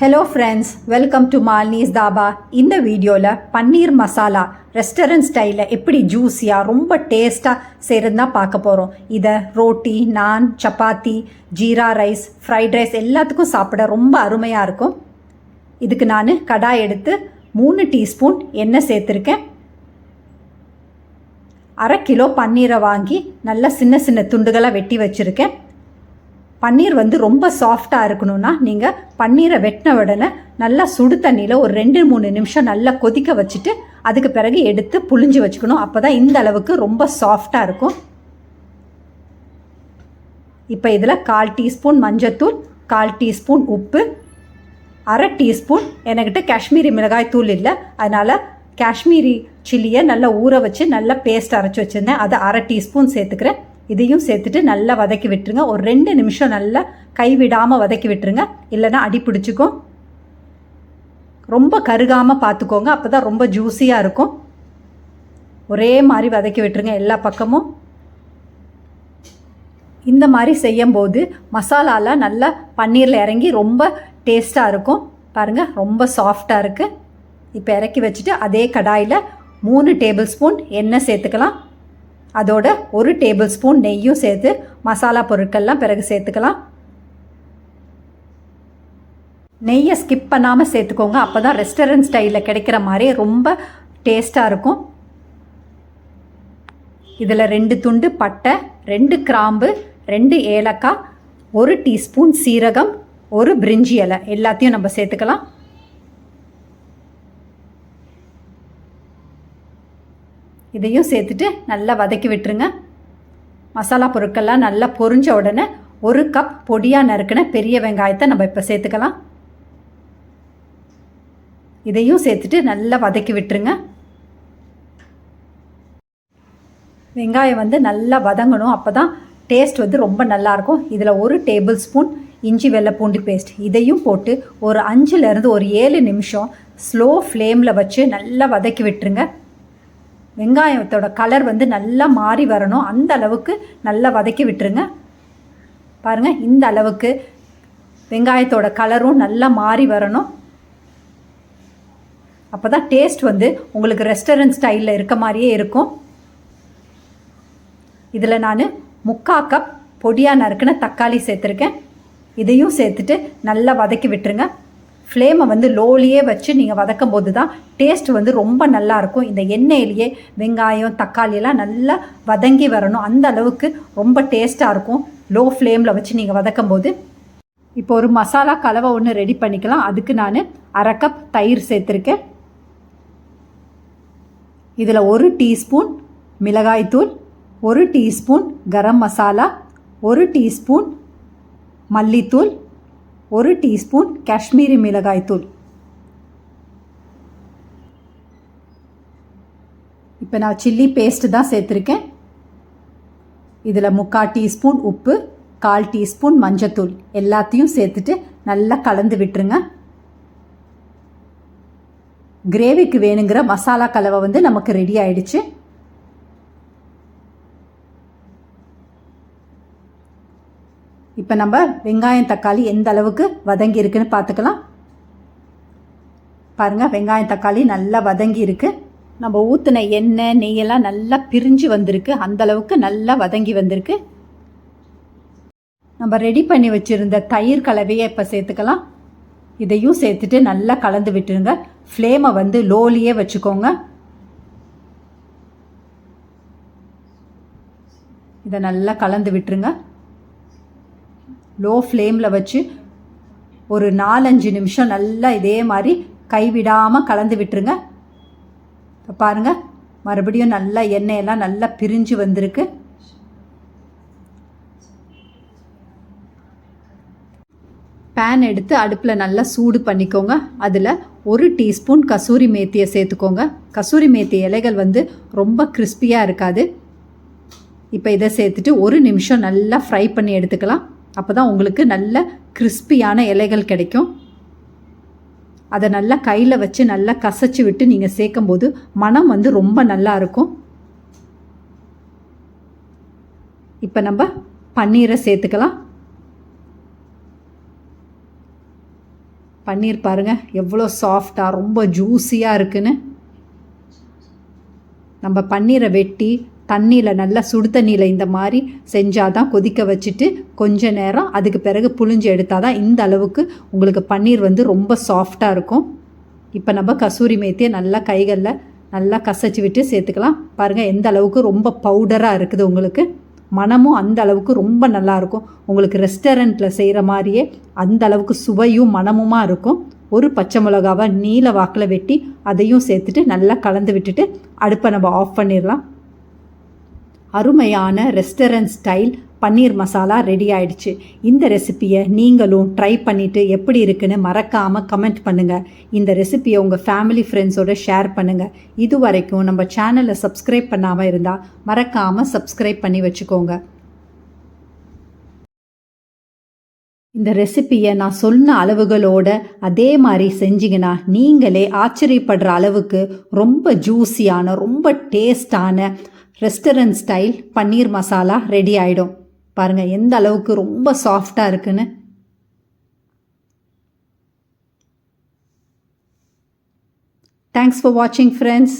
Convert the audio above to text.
Hello friends, welcome to Malini's dhaba. இந்த வீடியோவில் paneer masala restaurant ஸ்டைலில் எப்படி ஜூஸியாக ரொம்ப டேஸ்ட்டாக செய்கிறது தான் பார்க்க போகிறோம். இதை ரோட்டி, நான், chapati, jeera rice, fried rice எல்லாத்துக்கும் சாப்பிட ரொம்ப அருமையாக இருக்கும். இதுக்கு நான் கடாய் எடுத்து 3 டீஸ்பூன் எண்ணெய் சேர்த்துருக்கேன். 1/2 கிலோ பன்னீரை வாங்கி நல்லா சின்ன சின்ன துண்டுகளாக வெட்டி வச்சுருக்கேன். பன்னீர் ரொம்ப சாஃப்டாக இருக்கணும்னா நீங்கள் பன்னீரை வெட்டின உடனே நல்லா சுடு தண்ணியில் ஒரு 2-3 நிமிஷம் நல்லா கொதிக்க வச்சுட்டு அதுக்கு பிறகு எடுத்து புழிஞ்சு வச்சுக்கணும். அப்போ தான் இந்த அளவுக்கு ரொம்ப சாஃப்டாக இருக்கும். இப்போ இதில் 1/4 டீஸ்பூன் மஞ்சத்தூள், 1/4 டீஸ்பூன் உப்பு, 1/2 டீஸ்பூன் என்கிட்ட காஷ்மீரி மிளகாய் தூள் இல்லை, அதனால் காஷ்மீரி சில்லியை நல்லா ஊற வச்சு நல்லா பேஸ்ட் அரைச்சி வச்சுருந்தேன். அதை 1/2 டீஸ்பூன் சேர்த்துக்கிறேன். இதையும் சேர்த்துட்டு நல்லா வதக்கி விட்டுருங்க. ஒரு 2 நிமிஷம் நல்லா கைவிடாமல் வதக்கி விட்டுருங்க, இல்லைன்னா அடி பிடிச்சிக்கும். ரொம்ப கருகாமல் பார்த்துக்கோங்க, அப்போ தான் ரொம்ப ஜூஸியாக இருக்கும். ஒரே மாதிரி வதக்கி விட்டுருங்க எல்லா பக்கமும். இந்த மாதிரி செய்யும்போது மசாலாலாம் நல்லா பன்னீரில் இறங்கி ரொம்ப டேஸ்ட்டாக இருக்கும். பாருங்கள், ரொம்ப சாஃப்டாக இருக்குது. இப்போ இறக்கி வச்சுட்டு அதே கடாயில் 3 டேபிள் ஸ்பூன் எண்ணெய் சேர்த்துக்கலாம். அதோட 1 டேபிள் ஸ்பூன் நெய்யும் சேர்த்து மசாலா பொருட்கள்லாம் பிறகு சேர்த்துக்கலாம். நெய்யை ஸ்கிப் பண்ணாமல் சேர்த்துக்கோங்க, அப்போ தான் ரெஸ்டாரண்ட் ஸ்டைலில் கிடைக்கிற மாதிரி ரொம்ப டேஸ்ட்டாக இருக்கும். இதில் 2 துண்டு பட்டை, 2 கிராம்பு, 2 ஏலக்காய், 1 டீஸ்பூன் சீரகம், 1 பிரிஞ்சி இலை எல்லாத்தையும் நம்ம சேர்த்துக்கலாம். இதையும் சேர்த்துட்டு நல்லா வதக்கி விட்டுருங்க. மசாலா பொருட்கள்லாம் நல்லா பொரிஞ்ச உடனே 1 கப் பொடியாக நறுக்கின பெரிய வெங்காயத்தை நம்ம இப்போ சேர்த்துக்கலாம். இதையும் சேர்த்துட்டு நல்லா வதக்கி விட்டுருங்க. வெங்காயம் நல்லா வதங்கணும், அப்போ தான் டேஸ்ட் ரொம்ப நல்லாயிருக்கும். இதில் 1 டேபிள் ஸ்பூன் இஞ்சி வெள்ளை பூண்டு பேஸ்ட் இதையும் போட்டு ஒரு 5லேருந்து ஒரு 7 நிமிஷம் ஸ்லோ ஃப்ளேமில் வச்சு நல்லா வதக்கி விட்டுருங்க. வெங்காயத்தோட கலர் நல்லா மாறி வரணும், அந்த அளவுக்கு நல்லா வதக்கி விட்டுருங்க. பாருங்கள், இந்த அளவுக்கு வெங்காயத்தோட கலரும் நல்லா மாறி வரணும். அப்போ தான் டேஸ்ட் உங்களுக்கு ரெஸ்டாரண்ட் ஸ்டைலில் இருக்க மாதிரியே இருக்கும். இதில் நான் 3/4 கப் பொடியாக நறுக்கின தக்காளி சேர்த்துருக்கேன். இதையும் சேர்த்துட்டு நல்லா வதக்கி விட்டுருங்க. ஃப்ளேமை லோலியே வச்சு நீங்கள் வதக்கும் போது தான் டேஸ்ட் ரொம்ப நல்லாயிருக்கும். இந்த எண்ணெயிலேயே வெங்காயம் தக்காளியெல்லாம் நல்லா வதங்கி வரணும், அந்த அளவுக்கு ரொம்ப டேஸ்ட்டாக இருக்கும் லோ ஃப்ளேமில் வச்சு நீங்கள் வதக்கும் போது. இப்போ ஒரு மசாலா கலவை ஒன்று ரெடி பண்ணிக்கலாம். அதுக்கு நான் 1/2 கப் தயிர் சேர்த்துருக்கேன். இதில் 1 டீஸ்பூன் மிளகாய்த்தூள், 1 டீஸ்பூன் கரம் மசாலா, 1 டீஸ்பூன் மல்லித்தூள், 1 டீஸ்பூன் காஷ்மீரி மிளகாய் தூள். இப்போ நான் சில்லி பேஸ்ட் தான் சேர்த்துருக்கேன். இதில் 3/4 டீஸ்பூன் உப்பு, 1/4 டீஸ்பூன் மஞ்சத்தூள் எல்லாத்தையும் சேர்த்துட்டு நல்லா கலந்து விட்டுருங்க. கிரேவிக்கு வேணுங்கிற மசாலா கலவை நமக்கு ரெடி ஆயிடுச்சு. இப்போ நம்ம வெங்காயம் தக்காளி எந்த அளவுக்கு வதங்கி இருக்குன்னு பார்த்துக்கலாம். பாருங்கள், வெங்காயம் தக்காளி நல்லா வதங்கி இருக்கு. நம்ம ஊற்றின எண்ணெய் நெய்யெல்லாம் நல்லா பிரிஞ்சு வந்திருக்கு, அந்த அளவுக்கு நல்லா வதங்கி வந்திருக்கு. நம்ம ரெடி பண்ணி வச்சுருந்த தயிர் கலவையை இப்போ சேர்த்துக்கலாம். இதையும் சேர்த்துட்டு நல்லா கலந்து விட்டுருங்க. ஃப்ளேமை லோலியே வச்சுக்கோங்க. இதை நல்லா கலந்து விட்டுருங்க. லோ ஃப்ளேமில் வச்சு ஒரு 4-5 நிமிஷம் நல்லா இதே மாதிரி கைவிடாமல் கலந்து விட்டுருங்க. இப்போ பாருங்கள், மறுபடியும் நல்லா எண்ணெயெல்லாம் நல்லா பிரிஞ்சு வந்திருக்கு. பேன் எடுத்து அடுப்பில் நல்லா சூடு பண்ணிக்கோங்க. அதில் 1 டீஸ்பூன் கசூரி மேத்தியை சேர்த்துக்கோங்க. கசூரி மேத்தி இலைகள் ரொம்ப கிறிஸ்பியாக இருக்காது. இப்போ இதை சேர்த்துட்டு 1 நிமிஷம் நல்லா ஃப்ரை பண்ணி எடுத்துக்கலாம். அப்போ தான் உங்களுக்கு நல்ல கிறிஸ்பியான இலைகள் கிடைக்கும். அதை நல்லா கையில் வச்சு நல்லா கசச்சி விட்டு நீங்கள் சேர்க்கும்போது மனம் ரொம்ப நல்லா இருக்கும். இப்போ நம்ம பன்னீரை சேர்த்துக்கலாம். பன்னீர் பாருங்கள் எவ்வளோ சாஃப்டாக ரொம்ப ஜூஸியாக இருக்குன்னு. நம்ம பன்னீரை வெட்டி தண்ணியில் நல்லா சுடு தண்ணியில் இந்த மாதிரி செஞ்சால் தான் கொதிக்க வச்சுட்டு கொஞ்ச நேரம் அதுக்கு பிறகு புழிஞ்சு எடுத்தால் தான் இந்த அளவுக்கு உங்களுக்கு பன்னீர் வந்து ரொம்ப சாஃப்டாக இருக்கும். இப்போ நம்ம கசூரி மேத்தியை நல்லா கைகளில் நல்லா கசச்சி விட்டு சேர்த்துக்கலாம். பாருங்கள் எந்த அளவுக்கு ரொம்ப பவுடராக இருக்குது. உங்களுக்கு மனமும் அந்த அளவுக்கு ரொம்ப நல்லாயிருக்கும். உங்களுக்கு ரெஸ்டாரண்ட்டில் செய்கிற மாதிரியே அந்த அளவுக்கு சுவையும் மனமுமாக இருக்கும். ஒரு பச்சை மிளகாவை நீல வாக்கில் வெட்டி அதையும் சேர்த்துட்டு நல்லா கலந்து விட்டுட்டு அடுப்பை நம்ம ஆஃப் பண்ணிடலாம். அருமையான restaurant style paneer masala ready ஆயிடுச்சு. இந்த ரெசிப்பியை நீங்களும் ட்ரை பண்ணிவிட்டு எப்படி இருக்குன்னு மறக்காமல் கமெண்ட் பண்ணுங்கள். இந்த ரெசிப்பியை உங்கள் ஃபேமிலி ஃப்ரெண்ட்ஸோடு ஷேர் பண்ணுங்கள். இது வரைக்கும் நம்ம சேனலை சப்ஸ்கிரைப் பண்ணாமல் இருந்தால் மறக்காமல் சப்ஸ்கிரைப் பண்ணி வச்சுக்கோங்க. இந்த ரெசிப்பியை நான் சொன்ன அளவுகளோட அதே மாதிரி செஞ்சிங்கன்னா நீங்களே ஆச்சரியப்படுற அளவுக்கு ரொம்ப ஜூஸியான ரொம்ப டேஸ்டான restaurant style paneer masala ready ஆகிடும். பாருங்கள் எந்த அளவுக்கு ரொம்ப சாஃப்டாக இருக்குன்னு. தேங்க்ஸ் ஃபார் வாட்சிங் ஃப்ரெண்ட்ஸ்.